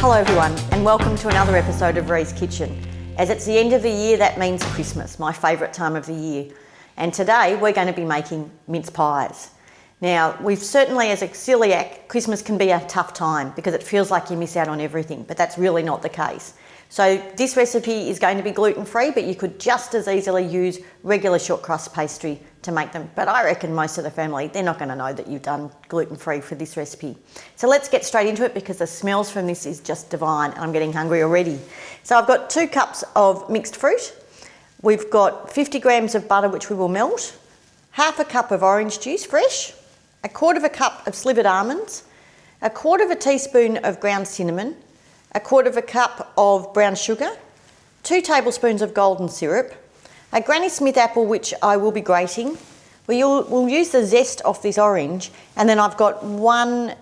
Hello everyone, and welcome to another episode of RiesKitchen. As it's the end of the year, that means Christmas, my favourite time of the year. And today we're going to be making mince pies. Now, we've certainly, as a celiac, Christmas can be a tough time because it feels like you miss out on everything, but that's really not the case. So this recipe is going to be gluten-free, but you could just as easily use regular short crust pastry to make them. But I reckon most of the family, they're not going to know that you've done gluten-free for this recipe. So let's get straight into it because the smells from this is just divine and I'm getting hungry already. So I've got 2 cups of mixed fruit. We've got 50 grams of butter which we will melt, half a cup of orange juice fresh, 1/4 cup of slivered almonds, 1/4 teaspoon of ground cinnamon, 1/4 cup of brown sugar, 2 tablespoons of golden syrup, a Granny Smith apple which I will be grating. We'll use the zest off this orange, and then I've got 1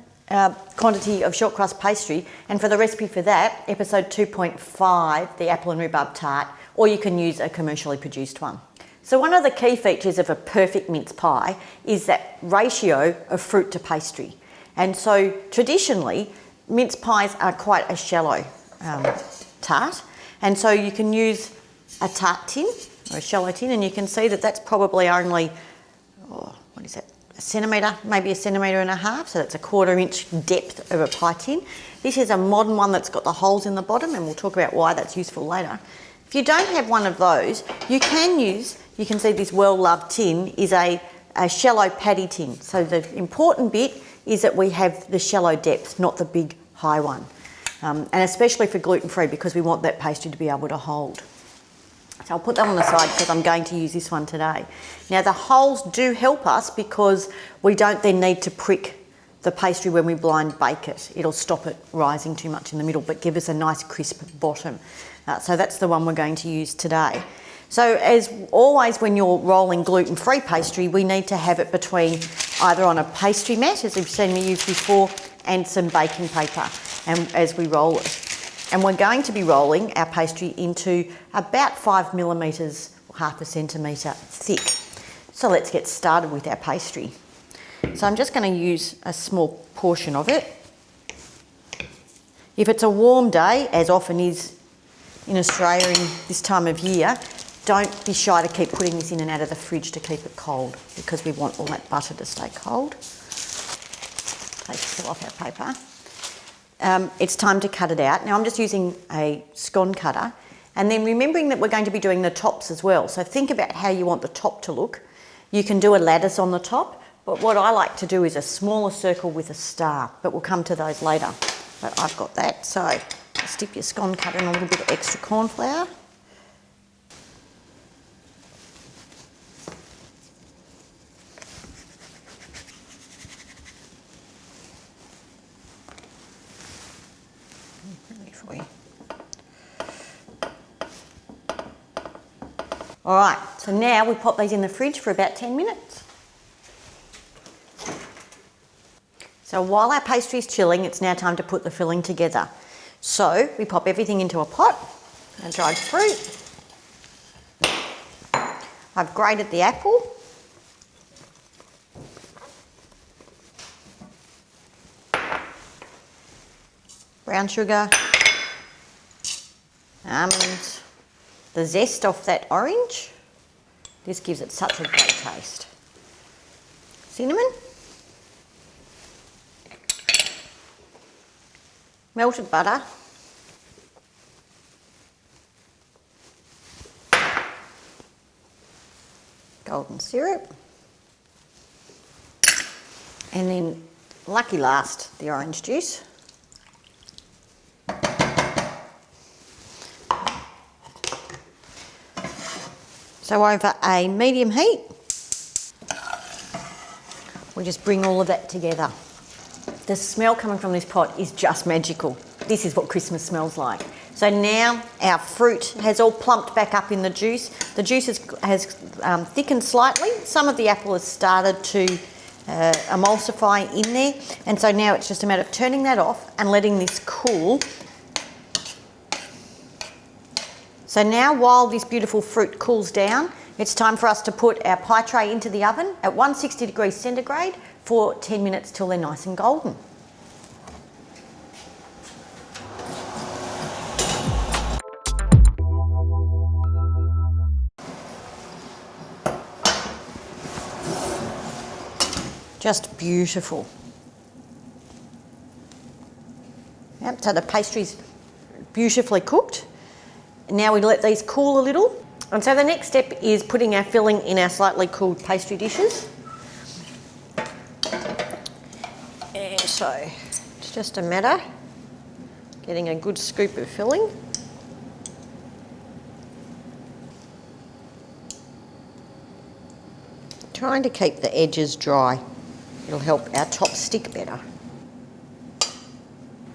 quantity of short crust pastry, and for the recipe for that, episode 2.5, the apple and rhubarb tart, or you can use a commercially produced one. So one of the key features of a perfect mince pie is that ratio of fruit to pastry. And so traditionally, mince pies are quite a shallow tart. And so you can use a tart tin or a shallow tin, and you can see that that's probably only, what is that, a centimetre, maybe 1.5 centimetres, so that's 1/4 inch depth of a pie tin. This is a modern one that's got the holes in the bottom, and we'll talk about why that's useful later. If you don't have one of those, you can use, you can see this well-loved tin is a shallow patty tin. So the important bit is that we have the shallow depth, not the big high one. And especially for gluten-free because we want that pastry to be able to hold. So I'll put that on the side because I'm going to use this one today. Now the holes do help us because we don't then need to prick the pastry when we blind bake it. It'll stop it rising too much in the middle but give us a nice crisp bottom. So that's the one we're going to use today. So as always when you're rolling gluten-free pastry, we need to have it between either on a pastry mat, as you've seen me use before, and some baking paper and as we roll it. And we're going to be rolling our pastry into about 5 millimetres or 1/2 centimetre thick. So let's get started with our pastry. So I'm just going to use a small portion of it. If it's a warm day, as often is in Australia in this time of year, don't be shy to keep putting this in and out of the fridge to keep it cold because we want all that butter to stay cold. Take the seal off our paper. It's time to cut it out. Now I'm just using a scone cutter, and then remembering that we're going to be doing the tops as well. So think about how you want the top to look. You can do a lattice on the top, but what I like to do is a smaller circle with a star, but we'll come to those later. But I've got that, so just dip your scone cutter in a little bit of extra corn flour. All right, so now we pop these in the fridge for about 10 minutes. So while our pastry is chilling, it's now time to put the filling together. So we pop everything into a pot, and dried fruit. I've grated the apple. Brown sugar. Almonds. The zest off that orange. This gives it such a great taste. Cinnamon. Melted butter. Golden syrup. And then, lucky last, the orange juice. So over a medium heat, we just bring all of that together. The smell coming from this pot is just magical. This is what Christmas smells like. So now our fruit has all plumped back up in the juice. The juice has thickened slightly. Some of the apple has started to emulsify in there. And so now it's just a matter of turning that off and letting this cool. So now while this beautiful fruit cools down, it's time for us to put our pie tray into the oven at 160 degrees centigrade for 10 minutes till they're nice and golden. Just beautiful. Yep, so the pastry's beautifully cooked. Now we let these cool a little. And so the next step is putting our filling in our slightly cooled pastry dishes. And so it's just a matter of getting a good scoop of filling. Trying to keep the edges dry. It'll help our top stick better.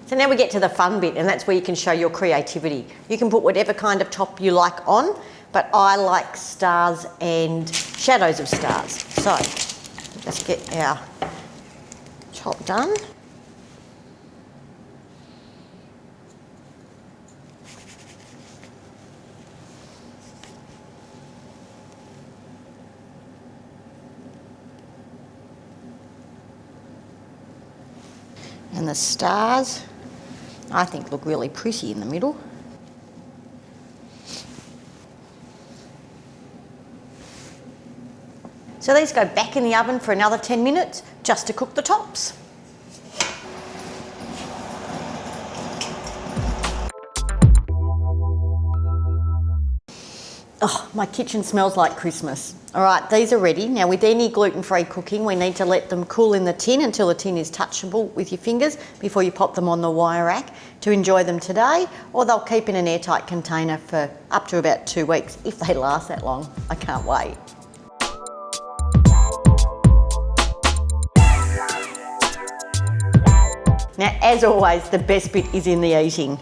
So now we get to the fun bit, and that's where you can show your creativity. You can put whatever kind of top you like on, but I like stars and shadows of stars. So just get our top done. And the stars, I think, look really pretty in the middle. So these go back in the oven for another 10 minutes just to cook the tops. Oh, my kitchen smells like Christmas. All right, these are ready. Now with any gluten-free cooking, we need to let them cool in the tin until the tin is touchable with your fingers before you pop them on the wire rack to enjoy them today, or they'll keep in an airtight container for up to about 2 weeks, if they last that long. I can't wait. Now, as always, the best bit is in the eating.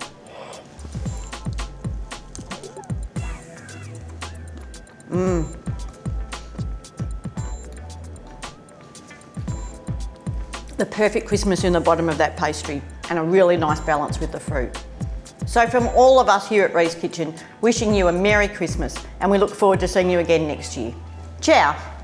The perfect Christmas in the bottom of that pastry and a really nice balance with the fruit. So from all of us here at RiesKitchen, wishing you a Merry Christmas, and we look forward to seeing you again next year. Ciao.